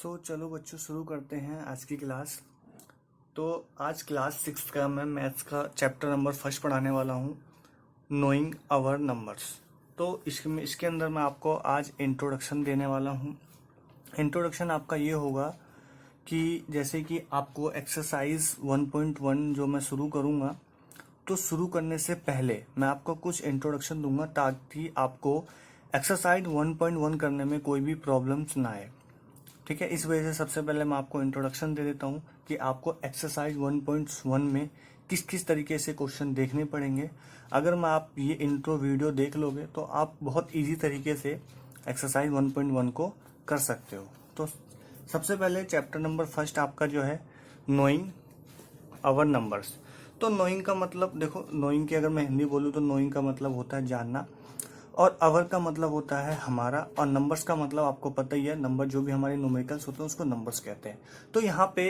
चलो बच्चों शुरू करते हैं आज की क्लास। तो आज क्लास 6 का मैं मैथ्स का चैप्टर नंबर फर्स्ट पढ़ाने वाला हूँ, नोइंग आवर नंबर्स। तो इसके अंदर मैं आपको आज इंट्रोडक्शन देने वाला हूँ। इंट्रोडक्शन आपका ये होगा कि जैसे कि आपको एक्सरसाइज 1.1 जो मैं शुरू करूँगा, तो शुरू करने से पहले मैं आपको कुछ इंट्रोडक्शन दूंगा ताकि आपको एक्सरसाइज 1.1 करने में कोई भी प्रॉब्लम्स ना आए। ठीक है, इस वजह से सबसे पहले मैं आपको इंट्रोडक्शन दे देता हूँ कि आपको एक्सरसाइज 1.1 में किस किस तरीके से क्वेश्चन देखने पड़ेंगे। अगर मैं आप ये इंट्रो वीडियो देख लोगे तो आप बहुत इजी तरीके से एक्सरसाइज 1.1 को कर सकते हो। तो सबसे पहले चैप्टर नंबर फर्स्ट आपका जो है नोइंग आवर नंबर्स। तो नोइंग का मतलब देखो, नोइंग की अगर मैं हिंदी बोलूँ तो नोइंग का मतलब होता है जानना, और अवर का मतलब होता है हमारा, और नंबर्स का मतलब आपको पता ही है, नंबर जो भी हमारे न्यूमेरिकल्स होते हैं उसको नंबर्स कहते हैं। तो यहाँ पे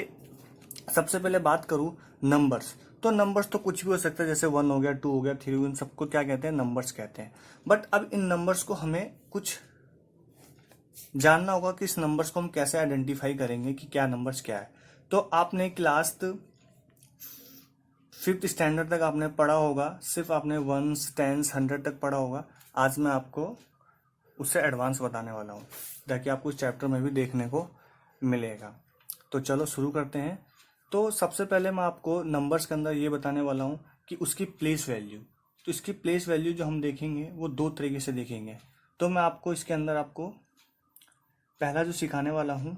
सबसे पहले बात करूँ नंबर्स, तो नंबर्स तो कुछ भी हो सकता है, जैसे 1 हो गया, 2 हो गया, 3 हो गया, इन सबको क्या कहते हैं, नंबर्स कहते हैं। बट अब इन नंबर्स को हमें कुछ जानना होगा कि इस नंबर्स को हम कैसे आइडेंटिफाई करेंगे कि क्या नंबर्स क्या है। तो आपने क्लास 5th स्टैंडर्ड तक आपने पढ़ा होगा, सिर्फ आपने 1s 10s 100 तक पढ़ा होगा। आज मैं आपको उससे एडवांस बताने वाला हूँ ताकि आपको इस चैप्टर में भी देखने को मिलेगा। तो चलो शुरू करते हैं। तो सबसे पहले मैं आपको नंबर्स के अंदर ये बताने वाला हूँ कि उसकी प्लेस वैल्यू। तो इसकी प्लेस वैल्यू जो हम देखेंगे वो दो तरीके से देखेंगे। तो मैं आपको इसके अंदर आपको पहला जो सिखाने वाला हूँ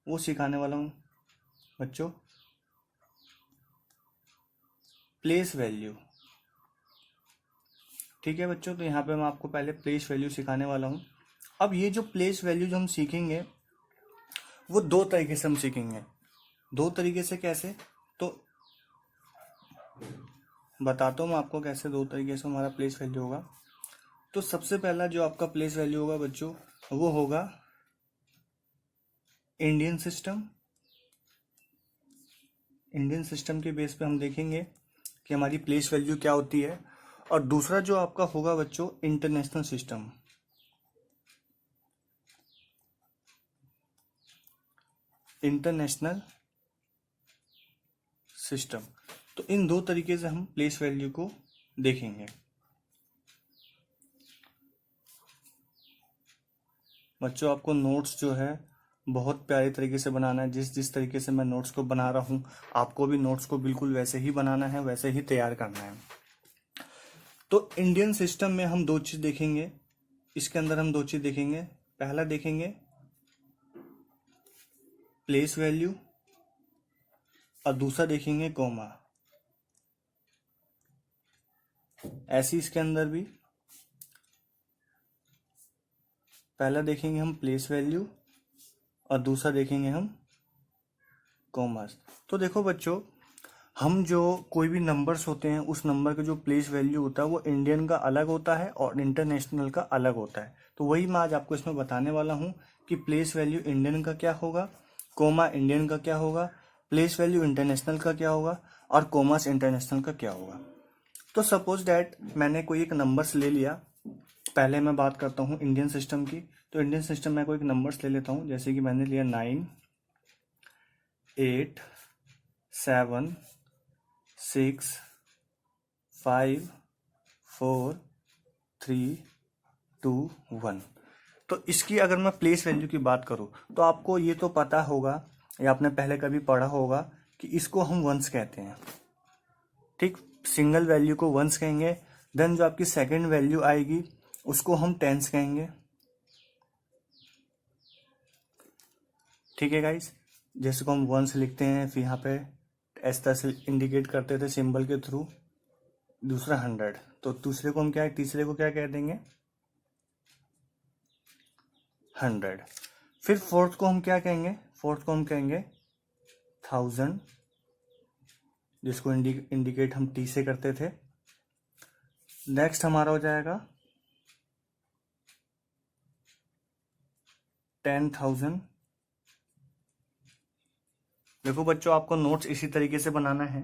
वो सिखाने वाला हूँ बच्चों, प्लेस वैल्यू। ठीक है बच्चों, तो यहाँ पे मैं आपको पहले प्लेस वैल्यू सिखाने वाला हूँ। अब ये जो प्लेस वैल्यू जो हम सीखेंगे वो दो तरीके से हम सीखेंगे। दो तरीके से कैसे, तो बताता हूँ मैं आपको कैसे दो तरीके से हमारा प्लेस वैल्यू होगा। तो सबसे पहला जो आपका प्लेस वैल्यू होगा बच्चों वो होगा इंडियन सिस्टम। इंडियन सिस्टम के बेस पे हम देखेंगे कि हमारी प्लेस वैल्यू क्या होती है। और दूसरा जो आपका होगा बच्चों इंटरनेशनल सिस्टम। International system. तो इन दो तरीके से हम प्लेस वैल्यू को देखेंगे। बच्चों आपको नोट्स जो है बहुत प्यारे तरीके से बनाना है। जिस जिस तरीके से मैं नोट्स को बना रहा हूँ आपको भी नोट्स को बिल्कुल वैसे ही बनाना है, वैसे ही तैयार करना है। तो इंडियन सिस्टम में हम दो चीज देखेंगे, इसके अंदर हम दो चीज देखेंगे। पहला देखेंगे प्लेस वैल्यू और दूसरा देखेंगे कॉमा। ऐसी इसके अंदर भी पहला देखेंगे हम प्लेस वैल्यू और दूसरा देखेंगे हम कॉमर्स। तो देखो बच्चों, हम जो कोई भी नंबर्स होते हैं उस नंबर का जो प्लेस वैल्यू होता है वो इंडियन का अलग होता है और इंटरनेशनल का अलग होता है। तो वही मैं आज आपको इसमें बताने वाला हूँ कि प्लेस वैल्यू इंडियन का क्या होगा, कोमा इंडियन का क्या होगा, प्लेस वैल्यू इंटरनेशनल का क्या होगा और कॉमर्स इंटरनेशनल का क्या होगा। तो सपोज डैट मैंने कोई एक नंबर्स ले लिया। पहले मैं बात करता हूँ इंडियन सिस्टम की। तो इंडियन सिस्टम में कोई एक नंबर्स ले लेता हूँ, जैसे कि मैंने लिया 9 8 7 6 5 4 3 2 1। तो इसकी अगर मैं प्लेस वैल्यू की बात करूँ तो आपको ये तो पता होगा या आपने पहले कभी पढ़ा होगा कि इसको हम वंस कहते हैं। ठीक, सिंगल वैल्यू को वंस कहेंगे। देन जो आपकी सेकंड वैल्यू आएगी उसको हम टेंस कहेंगे। ठीक है गाइस, जैसे को हम वंस लिखते हैं फिर यहाँ पे इस तरह से इंडिकेट करते थे सिंबल के थ्रू। दूसरा 100, तो दूसरे को हम क्या, तीसरे को क्या कह देंगे 100। फिर फोर्थ को हम क्या कहेंगे, फोर्थ को हम कहेंगे 1000, जिसको इंडिकेट हम टी से करते थे। नेक्स्ट हमारा हो जाएगा 10,000। देखो बच्चों, आपको नोट्स इसी तरीके से बनाना है।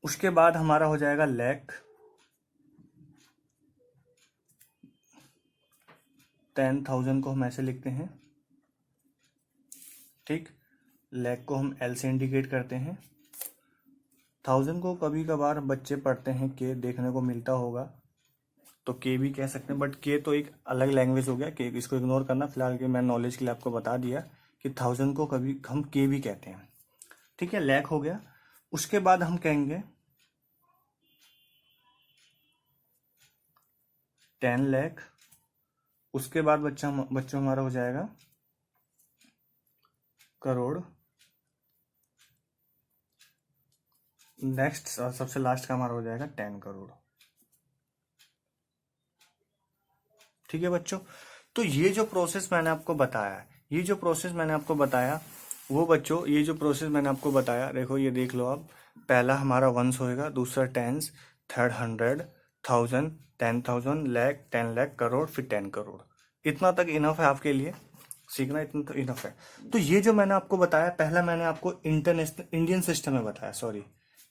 उसके बाद हमारा हो जाएगा लाख। 10,000 को हम ऐसे लिखते हैं ठीक। लैख को हम एल से इंडिकेट करते हैं। 1000 को कभी कभार बच्चे पढ़ते हैं के देखने को मिलता होगा, तो के भी कह सकते हैं, बट के तो एक अलग लैंग्वेज हो गया, के इसको इग्नोर करना। फिलहाल के मैं नॉलेज के लिए आपको बता दिया कि 1000 को कभी हम के भी कहते हैं। ठीक है, लैख हो गया। उसके बाद हम कहेंगे 10 लाख। उसके बाद बच्चों हमारा हो जाएगा करोड़। नेक्स्ट और सबसे लास्ट का हमारा हो जाएगा 10 करोड़। ठीक है बच्चों, तो ये जो प्रोसेस मैंने आपको बताया, वो बच्चों ये जो प्रोसेस मैंने आपको बताया, देखो ये देख लो आप। पहला हमारा वंस होएगा, दूसरा टेंस, थर्ड 100, 1000, 10,000, लाख, 10 लाख, करोड़, फिर 10 करोड़। इतना तक इनफ है आपके लिए सीखना, इतना तो इनफ है। तो ये जो मैंने आपको बताया, पहला मैंने आपको इंडियन सिस्टम में बताया, सॉरी,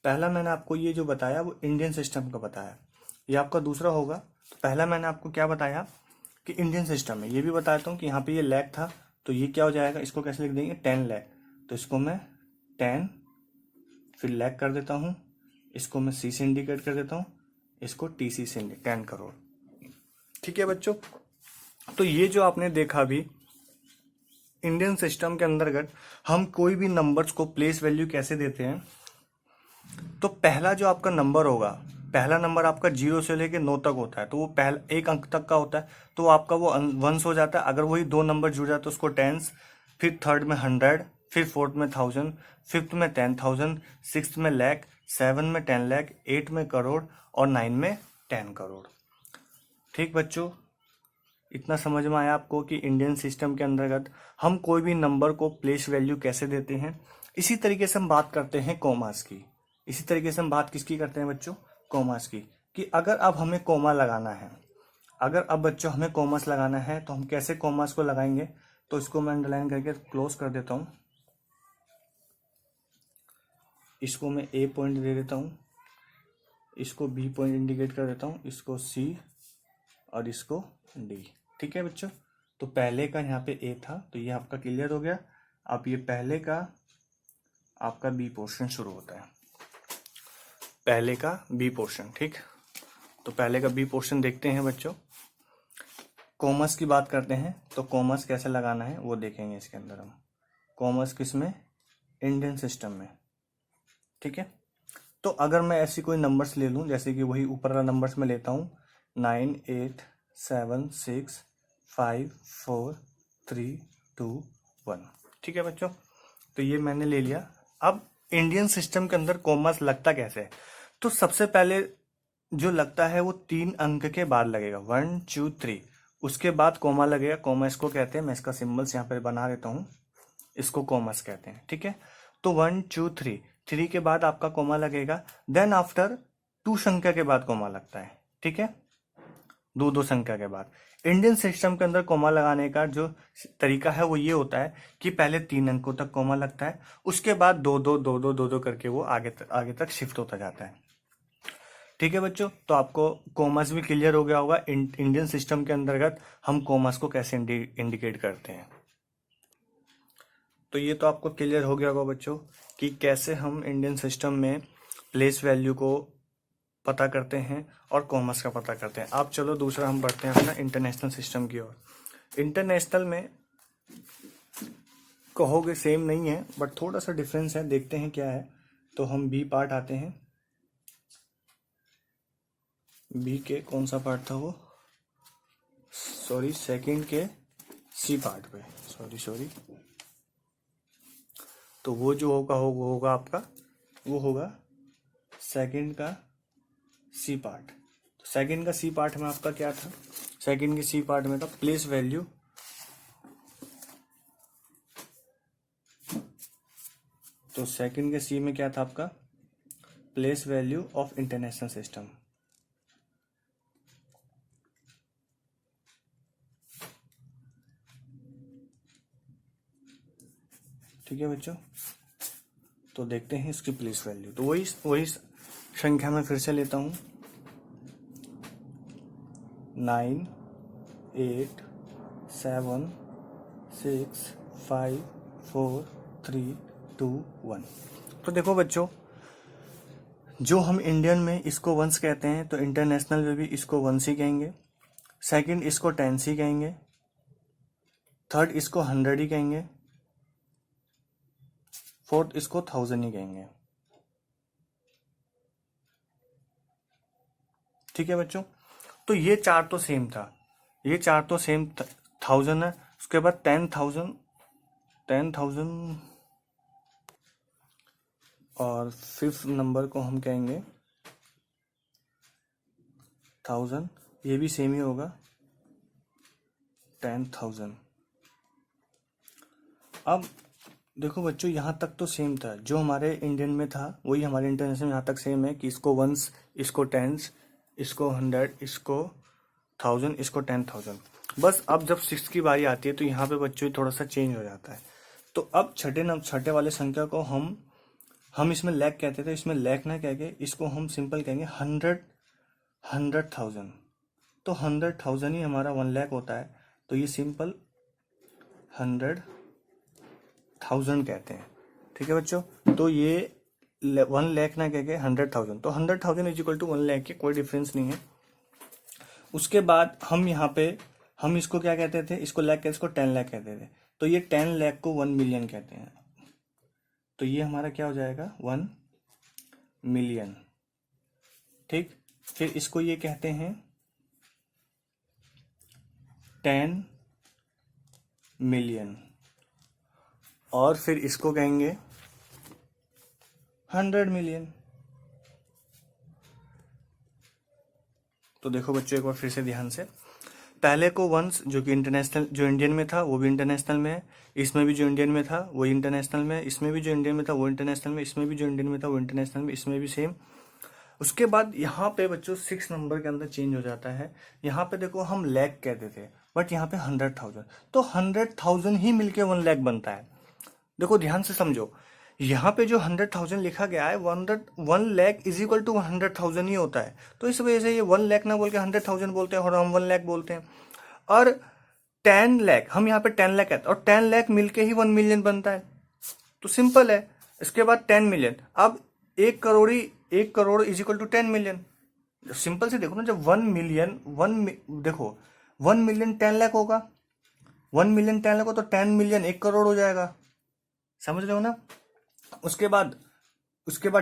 पहला मैंने आपको ये जो बताया वो इंडियन सिस्टम का बताया। ये आपका दूसरा होगा। तो पहला मैंने आपको क्या बताया कि इंडियन सिस्टम में, ये भी बताता हूँ कि यहाँ पे ये लाख था, तो ये क्या हो जाएगा, इसको कैसे लिख देंगे, 10 लाख। तो इसको मैं 10 फिर लाख कर देता हूँ, इसको मैं सी से इंडिकेट कर देता हूँ, इसको टी सी से 10 करोड़। ठीक है बच्चों, तो ये जो आपने देखा अभी, इंडियन सिस्टम के अंतर्गत हम कोई भी नंबर्स को प्लेस वैल्यू कैसे देते हैं। तो पहला जो आपका नंबर होगा, पहला नंबर आपका 0 से लेके 9 तक होता है, तो वो पहला 1 अंक तक का होता है, तो आपका वो वंस हो जाता है। अगर वही 2 नंबर जुड़ जाए तो उसको टेंस, फिर थर्ड में 100, फिर फोर्थ में 1000, फिफ्थ में 10,000, सिक्स्थ में लाख, 7 में 10 लाख, 8 में करोड़ और 9 में 10 करोड़। ठीक बच्चों, इतना समझ में आया आपको कि इंडियन सिस्टम के अंतर्गत हम कोई भी नंबर को प्लेस वैल्यू कैसे देते हैं। इसी तरीके से हम बात करते हैं कॉमास की। इसी तरीके से हम बात किसकी करते हैं बच्चों, कॉमास की। कि अगर अब हमें कॉमा लगाना है, अगर अब बच्चों हमें कॉमर्स लगाना है, तो हम कैसे कॉमर्स को लगाएंगे। तो इसको मैं अंडरलाइन करके क्लोज कर देता हूं, इसको मैं ए पॉइंट दे देता हूं, इसको बी पॉइंट इंडिकेट कर देता हूं, इसको सी और इसको डी। ठीक है बच्चों, तो पहले का यहाँ पे ए था, तो ये आपका क्लियर हो गया। अब ये पहले का आपका बी पोर्शन शुरू होता है, पहले का बी पोर्शन। ठीक, तो पहले का बी पोर्शन देखते हैं बच्चों। कॉमर्स की बात करते हैं, तो कॉमर्स कैसे लगाना है वो देखेंगे इसके अंदर हम। कॉमर्स किस में, इंडियन सिस्टम में। ठीक है, तो अगर मैं ऐसी कोई नंबर्स ले लूं, जैसे कि वही ऊपर वाला नंबर्स में लेता हूं, 9, 8, 7, 6, 5, 4, 3, 2, 1। ठीक है बच्चों, तो ये मैंने ले लिया। अब इंडियन सिस्टम के अंदर कॉमर्स लगता कैसे है, तो सबसे पहले जो लगता है वो 3 अंक के बाद लगेगा, 1, 2, 3। उसके बाद कॉमा लगेगा, कॉमा इसको कहते हैं, मैं इसका सिंबल्स यहाँ पे बना देता हूँ, इसको कॉमर्स कहते हैं। ठीक है, तो 1, 2, 3, 3 के बाद आपका कॉमा लगेगा। देन आफ्टर 2 संख्या के बाद कॉमा लगता है। ठीक है, दो संख्या के बाद। इंडियन सिस्टम के अंदर कॉमा लगाने का जो तरीका है वो ये होता है कि पहले 3 अंकों तक कॉमा लगता है, उसके बाद 2 करके वो आगे तक शिफ्ट होता जाता है। ठीक है बच्चों, तो आपको कॉमर्स भी क्लियर हो गया होगा। इंडियन सिस्टम के अंतर्गत हम कॉमर्स को कैसे इंडिकेट करते हैं। तो ये तो आपको क्लियर हो गया होगा बच्चों कि कैसे हम इंडियन सिस्टम में प्लेस वैल्यू को पता करते हैं और कॉमर्स का पता करते हैं। अब चलो दूसरा हम बढ़ते हैं अपना इंटरनेशनल सिस्टम की ओर। इंटरनेशनल में कहोगे सेम नहीं है, बट थोड़ा सा डिफरेंस है, देखते हैं क्या है। तो हम बी पार्ट आते हैं, बी के कौन सा पार्ट था वो, सॉरी सेकंड के सी पार्ट पे, सॉरी। तो वो जो होगा आपका, वो होगा सेकंड का सी पार्ट। तो सेकंड का सी पार्ट में आपका क्या था, सेकंड के सी पार्ट में था प्लेस वैल्यू, तो सेकंड के सी में क्या था आपका, place value of international system. ठीक है बच्चों, तो देखते हैं इसकी प्लेस वैल्यू। तो वही संख्या में फिर से लेता हूं, 9, 8, 7, 6, 5, 4 3 2 1। तो देखो बच्चों, जो हम इंडियन में इसको वंस कहते हैं तो इंटरनेशनल में भी इसको वंस ही कहेंगे। सेकंड इसको टेंस ही कहेंगे। थर्ड इसको 100 ही कहेंगे। फोर्थ इसको 1000 ही कहेंगे। ठीक है बच्चों, तो ये चार तो सेम था, ये चार तो सेम 1000 है। उसके बाद 10,000 और फिफ्थ नंबर को हम कहेंगे 1000, ये भी सेम ही होगा 10,000। अब देखो बच्चों, यहाँ तक तो सेम था, जो हमारे इंडियन में था वही हमारे इंटरनेशनल में यहाँ तक सेम है कि इसको वंस, इसको टेंस, इसको 100, इसको 1000, इसको 10,000। बस अब जब 6 की बारी आती है तो यहाँ पे बच्चों थोड़ा सा चेंज हो जाता है। तो अब छठे वाले संख्या को हम इसमें लैख कहते थे, इसमें लैख ना कह के इसको हम सिंपल कहेंगे 100,000। तो 100,000 ही हमारा 1 लाख होता है, तो ये सिंपल 100,000 कहते हैं। ठीक है बच्चों, तो ये 1 लाख ना कह के 100,000, तो 100,000 इज इक्वल टू 1 लाख की कोई डिफरेंस नहीं है। उसके बाद हम यहाँ पे हम इसको क्या कहते थे, इसको लाख कहते, इसको 10 लाख कहते थे। तो ये 10 लाख को 1 मिलियन कहते हैं, तो ये हमारा क्या हो जाएगा 1 मिलियन। ठीक, फिर इसको ये कहते हैं 10 मिलियन, और फिर इसको कहेंगे 100 मिलियन। तो देखो बच्चों, एक बार फिर से ध्यान से, पहले को वंस जो कि इंटरनेशनल, जो इंडियन में था वो भी इंटरनेशनल में है, इसमें भी जो इंडियन में था वो इंटरनेशनल में है, इसमें भी जो इंडियन में था वो इंटरनेशनल में, इसमें भी जो इंडियन में था वो इंटरनेशनल में, इसमें भी सेम। उसके बाद यहाँ पे बच्चों 6 नंबर के अंदर चेंज हो जाता है। यहाँ पे देखो हम लाख कहते थे, बट यहाँ पे 100,000, तो 100,000 ही मिलके 1 लाख बनता है। देखो ध्यान से समझो, यहाँ पे जो 100,000 लिखा गया है 1 लाख इज इक्वल टू 100,000 ही होता है, तो इस वजह से ये 1 लाख ना बोल के 100,000 बोलते हैं और हम 1 लाख बोलते हैं। और 10 लाख, हम यहाँ पे 10 लाख कहते हैं, और 10 लाख मिलके ही 1 मिलियन बनता है, तो सिंपल है। इसके बाद 10 मिलियन, अब 1 crore is equal to 10 million. Simple से देखो ना, जब 1 मिलियन देखो 1 मिलियन 10 लाख होगा, 1 मिलियन 10 लाख हो तो 10 मिलियन 1 करोड़ हो जाएगा, समझ रहे हो ना। उसके बाद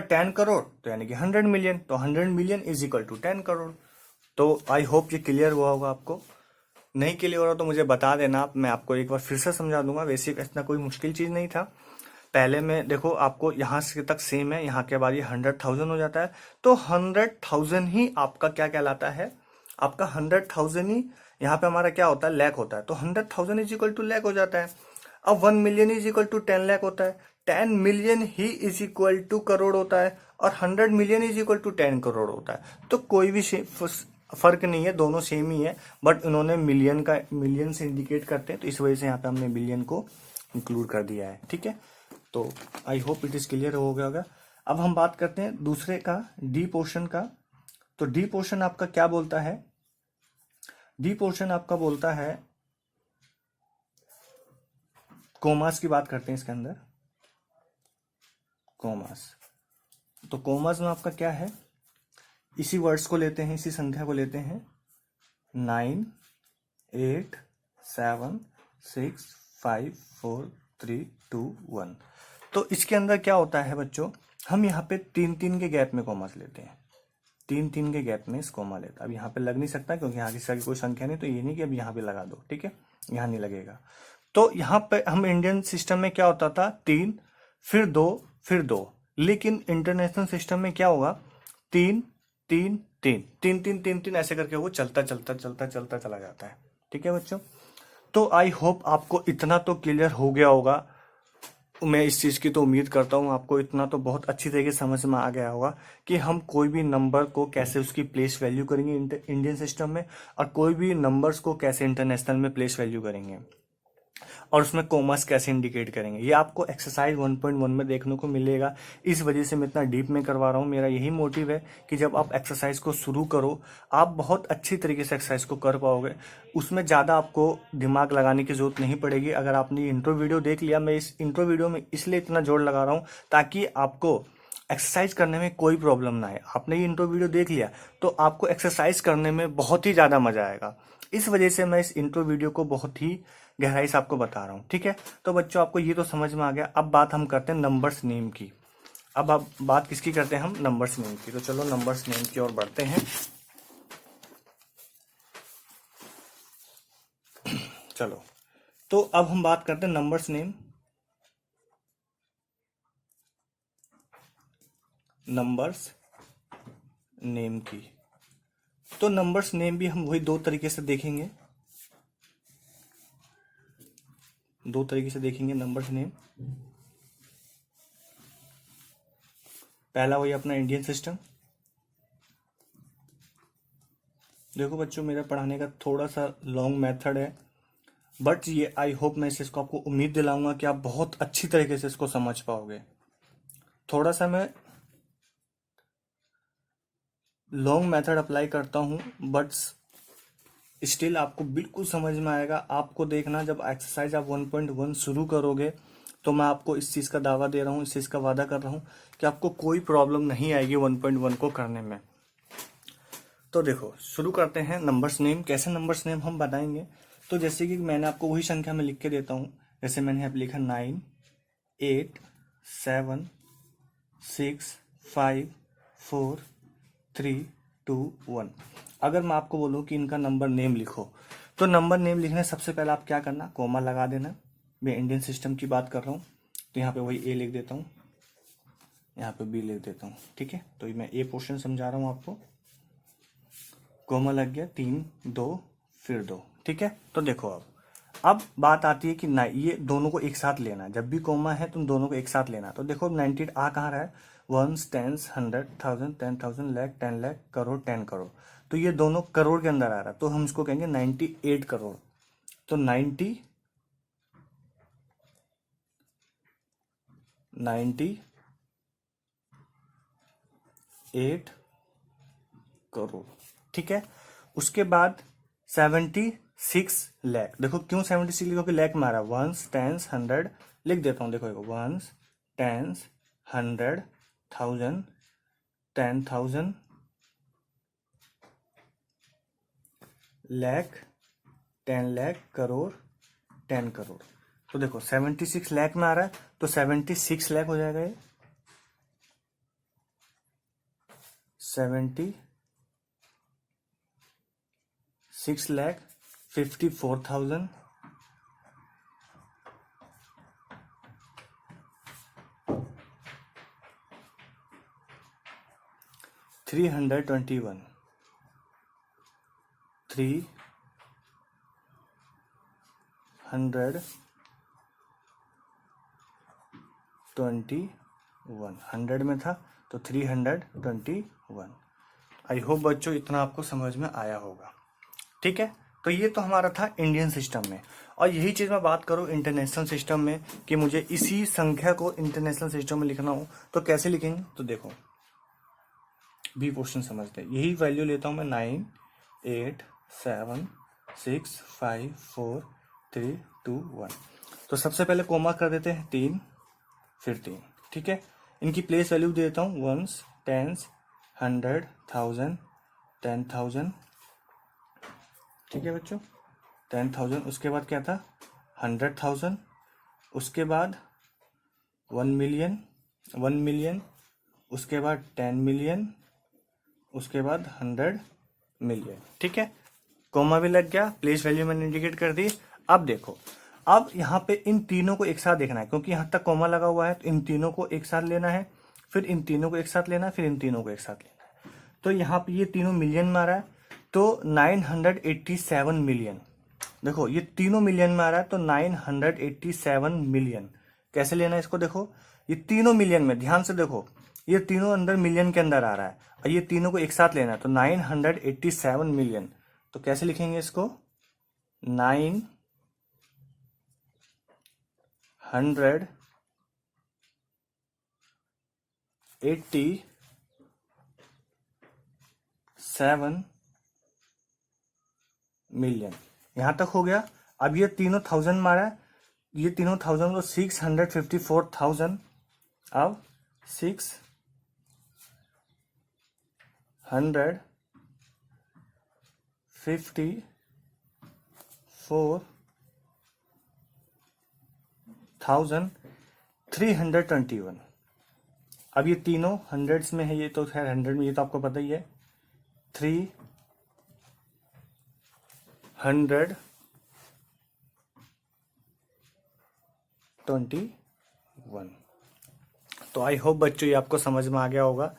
10 करोड़ तो यानी कि 100 मिलियन, तो 100 million is equal to 10 crore. तो आई होप ये क्लियर हुआ होगा आपको। नहीं क्लियर हो रहा तो मुझे बता देना, मैं आपको एक बार फिर से समझा दूंगा। वैसे इतना कोई मुश्किल चीज नहीं था। पहले में देखो आपको यहाँ से तक सेम है, यहाँ के बाद ये 100,000 हो जाता है, तो 100,000 ही आपका क्या कहलाता है, आपका 100,000 ही यहाँ पे हमारा क्या होता है, लाख होता है, तो 100,000 इज इक्वल टू लाख हो जाता है। अब 1 million is equal to 10 lakh होता है, 10 मिलियन ही इज इक्वल टू करोड़ होता है, और 100 million is equal to 10 crore होता है। तो कोई भी फर्क नहीं है, दोनों सेम ही है, बट उन्होंने मिलियन से इंडिकेट करते हैं, तो इस वजह से यहाँ पे हमने मिलियन को इंक्लूड कर दिया है। ठीक है, तो I hope it is clear हो गया होगा। अब हम बात करते हैं दूसरे का, डी पोर्शन का। तो डी पोर्शन आपका क्या बोलता है, डी पोर्शन आपका बोलता है, कोमास की बात करते हैं इसके अंदर, कोमास। तो कोमास में आपका क्या है, इसी वर्ड्स को लेते हैं, इसी संख्या को लेते हैं, 9 8 7 6 5 4 3 2 1। तो इसके अंदर क्या होता है बच्चों, हम यहाँ पे 3-3 के गैप में कोमास लेते हैं, 3-3 के गैप में इस कोमा लेता है। अब यहाँ पे लग नहीं सकता क्योंकि यहाँ की कोई संख्या नहीं, तो ये नहीं कि अब यहाँ पे लगा दो, ठीक है, यहाँ नहीं लगेगा। तो यहाँ पे हम इंडियन सिस्टम में क्या होता था, 3 फिर 2 फिर 2, लेकिन इंटरनेशनल सिस्टम में क्या होगा, 3 3 3 3 3 3 3 ऐसे करके वो चलता चला जाता है। ठीक है बच्चों, तो आई होप आपको इतना तो क्लियर हो गया होगा। मैं इस चीज़ की तो उम्मीद करता हूँ आपको इतना तो बहुत अच्छी तरीके से समझ में आ गया होगा कि हम कोई भी नंबर को कैसे उसकी प्लेस वैल्यू करेंगे इंडियन सिस्टम में, और कोई भी नंबर्स को कैसे इंटरनेशनल में प्लेस वैल्यू करेंगे। और उसमें कोमास कैसे इंडिकेट करेंगे, ये आपको एक्सरसाइज 1.1 में देखने को मिलेगा। इस वजह से मैं इतना डीप में करवा रहा हूँ। मेरा यही मोटिव है कि जब आप एक्सरसाइज को शुरू करो, आप बहुत अच्छी तरीके से एक्सरसाइज को कर पाओगे। उसमें ज़्यादा आपको दिमाग लगाने की जरूरत नहीं पड़ेगी। अगर आपने इंट्रो वीडियो देख लिया, मैं इस इंट्रो वीडियो में इसलिए इतना जोर लगा रहा हूँ ताकि आपको एक्सरसाइज करने में कोई प्रॉब्लम ना आए। आपने ये इंट्रो वीडियो देख लिया तो आपको एक्सरसाइज करने में बहुत ही ज़्यादा मजा आएगा। इस वजह से मैं इस इंट्रो वीडियो को बहुत ही गहराई से आपको बता रहा हूँ, ठीक है। तो बच्चों, आपको ये तो समझ में आ गया। अब बात हम करते हैं नंबर्स नेम की। अब आप बात किसकी करते हैं, हम नंबर्स नेम की। तो चलो नंबर्स नेम की ओर बढ़ते हैं। चलो, तो अब हम बात करते हैं नंबर्स नेम की। तो नंबर्स नेम भी हम वही दो तरीके से देखेंगे, नंबर्स नेम। पहला वही अपना इंडियन सिस्टम। देखो बच्चों, मेरा पढ़ाने का थोड़ा सा लॉन्ग मेथड है, बट ये आई होप मैं इसको आपको उम्मीद दिलाऊंगा कि आप बहुत अच्छी तरीके से इसको समझ पाओगे। थोड़ा सा मैं लॉन्ग मेथड अप्लाई करता हूँ, बट स्टिल आपको बिल्कुल समझ में आएगा। आपको देखना, जब एक्सरसाइज आप 1.1 शुरू करोगे तो मैं आपको इस चीज़ का दावा दे रहा हूँ, इस चीज़ का वादा कर रहा हूँ कि आपको कोई प्रॉब्लम नहीं आएगी 1.1 को करने में। तो देखो, शुरू करते हैं नंबर्स नेम। कैसे नंबर्स नेम हम बनाएंगे, तो जैसे कि मैंने आपको वही संख्या में लिख के देता हूँ। जैसे मैंने यहाँ पे लिखा 9, 8, 7, 6, 5, 4, 3, 2, 1। अगर मैं आपको बोलूँ कि इनका नंबर नेम लिखो, तो नंबर नेम लिखने सबसे पहले आप क्या करना, कोमा लगा देना। मैं इंडियन सिस्टम की बात कर रहा हूँ, तो यहाँ पे वही ए लिख देता हूँ, यहाँ पे बी लिख देता हूँ, ठीक है। तो मैं ए पोर्शन समझा रहा हूँ आपको। कोमा लग गया, 3, 2, फिर 2, ठीक है। तो देखो, अब बात आती है कि ना, ये दोनों को एक साथ लेना। जब भी कोमा है तुम दोनों को एक साथ लेना। तो देखो 98 आ कहाँ रहा है, 1, 10, 100, 1000, 10,000, लाख, 10 लाख, करोड़, 10 करोड़। तो ये दोनों करोड़ के अंदर आ रहा है, तो हम इसको कहेंगे 98 करोड़। तो 98 करोड़, ठीक है। उसके बाद 76 लाख। देखो क्यों 76 लिखो कि लाख में आ रहा है, 1, 10, 100 लिख देता हूँ। देखो 1, 10, 100, 1000, 10,000, लाख, 10 लाख, करोड़, 10 करोड़। तो देखो 76 लाख में आ रहा है, तो 76 लाख हो जाएगा ये। 76 लाख 54,000, 321, 321, 100 में था तो 321। आई होप बच्चों इतना आपको समझ में आया होगा, ठीक है। तो ये तो हमारा था इंडियन सिस्टम में। और यही चीज़ मैं बात करूँ इंटरनेशनल सिस्टम में, कि मुझे इसी संख्या को इंटरनेशनल सिस्टम में लिखना हो तो कैसे लिखेंगे। तो देखो, बी क्वेश्चन समझते हैं। यही वैल्यू लेता हूँ मैं, 9, 8, 7, 6, 5, 4, 3, 2, 1। तो सबसे पहले कोमा कर देते हैं 3, फिर 3, ठीक है। इनकी प्लेस वैल्यू दे देता हूँ, 1s, 10s, 100, 1000, 10,000, ठीक है बच्चों, 10,000। उसके बाद क्या था, 100,000। उसके बाद 1 मिलियन, 1 मिलियन। उसके बाद 10 मिलियन। उसके बाद 100 मिलियन, ठीक है। कोमा भी लग गया, प्लेस वैल्यू मैंने इंडिकेट कर दी। अब देखो, अब यहाँ पे इन तीनों को एक साथ देखना है, क्योंकि यहाँ तक कोमा लगा हुआ है, तो इन तीनों को एक साथ लेना है, फिर इन तीनों को एक साथ लेना है, फिर इन तीनों को एक साथ लेना है। तो यहाँ पे ये तीनों मिलियन में आ रहा है, तो 987 मिलियन। देखो ये तीनों मिलियन में आ रहा है, तो 987 मिलियन। कैसे लेना है इसको, देखो ये तीनों मिलियन में, ध्यान से देखो, ये तीनों अंदर मिलियन के अंदर आ रहा है, और ये तीनों को एक साथ लेना है, तो 987 मिलियन। तो कैसे लिखेंगे इसको, 9 187 मिलियन। यहां तक हो गया। अब ये तीनों थाउजेंड मारा है, ये तीनों थाउजेंड को 654,000। अब 654,321। अब ये तीनों हंड्रेड्स में है, ये तो खैर हंड्रेड में, ये तो आपको पता ही है। 321। तो आई होप बच्चों ये आपको समझ में आ गया होगा।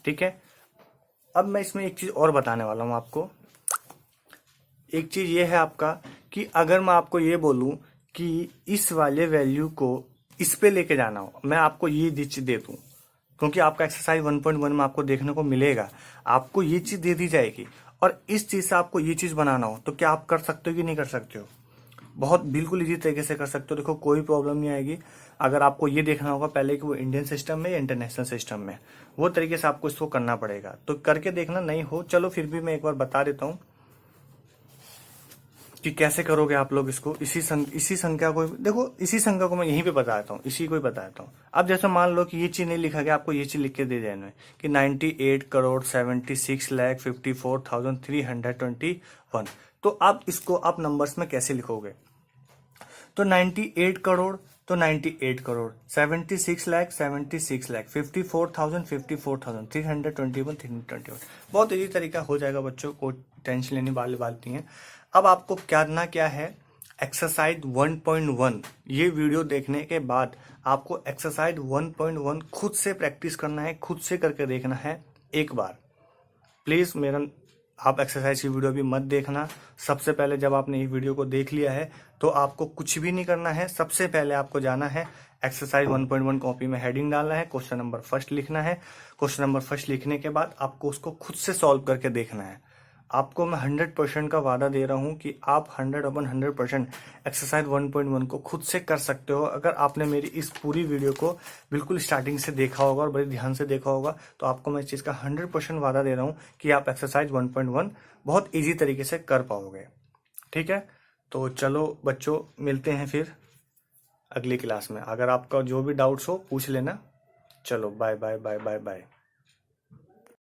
ठीक है, अब मैं इसमें एक चीज और बताने वाला हूं आपको। एक चीज ये है आपका कि अगर मैं आपको ये बोलूं कि इस वाले वैल्यू को इस पे लेके जाना हो, मैं आपको ये चीज दे दूं, क्योंकि आपका एक्सरसाइज 1.1 में आपको देखने को मिलेगा, आपको ये चीज दे दी जाएगी और इस चीज से आपको ये चीज बनाना हो, तो क्या आप कर सकते हो कि नहीं कर सकते हो? बहुत बिल्कुल इजी तरीके से कर सकते हो। देखो कोई प्रॉब्लम नहीं आएगी। अगर आपको ये देखना होगा पहले कि वो इंडियन सिस्टम में या इंटरनेशनल सिस्टम में, वो तरीके से आपको इसको करना पड़ेगा। तो करके देखना, नहीं हो चलो फिर भी मैं एक बार बता देता हूँ कि कैसे करोगे आप लोग इसको। इसी संख्या को देखो, इसी संख्या को मैं यहीं पे बताता हूँ, इसी को ही बताता हूँ। अब जैसे मान लो कि ये चीज नहीं लिखा गया, आपको ये चीज लिख के दे देना है कि 98,76,54,321। तो आप इसको आप नंबर्स में कैसे लिखोगे? तो 98 करोड़, तो 98 करोड़, 76 लाख, 76 लाख, 54,000, 54,000, 321, 321। बहुत इजी तरीका हो जाएगा बच्चों, को टेंशन लेने वाली बात नहीं है। अब आपको करना क्या है, एक्सरसाइज 1.1 ये वीडियो देखने के बाद आपको एक्सरसाइज 1.1 खुद से प्रैक्टिस करना है, खुद से करके देखना है एक बार। प्लीज मेरा आप एक्सरसाइज की वीडियो भी मत देखना। सबसे पहले जब आपने ये वीडियो को देख लिया है तो आपको कुछ भी नहीं करना है। सबसे पहले आपको जाना है एक्सरसाइज 1.1 कॉपी में हेडिंग डालना है, क्वेश्चन नंबर फर्स्ट लिखना है। क्वेश्चन नंबर फर्स्ट लिखने के बाद आपको उसको खुद से सॉल्व करके देखना है। आपको मैं 100% का वादा दे रहा हूं कि आप 100% एक्सरसाइज 1.1 को खुद से कर सकते हो। अगर आपने मेरी इस पूरी वीडियो को बिल्कुल स्टार्टिंग से देखा होगा और बड़े ध्यान से देखा होगा, तो आपको मैं इस चीज़ का 100% वादा दे रहा हूं कि आप एक्सरसाइज 1.1 बहुत ईजी तरीके से कर पाओगे। ठीक है, तो चलो बच्चों, मिलते हैं फिर अगली क्लास में। अगर आपका जो भी डाउट्स हो पूछ लेना। चलो bye bye bye bye bye.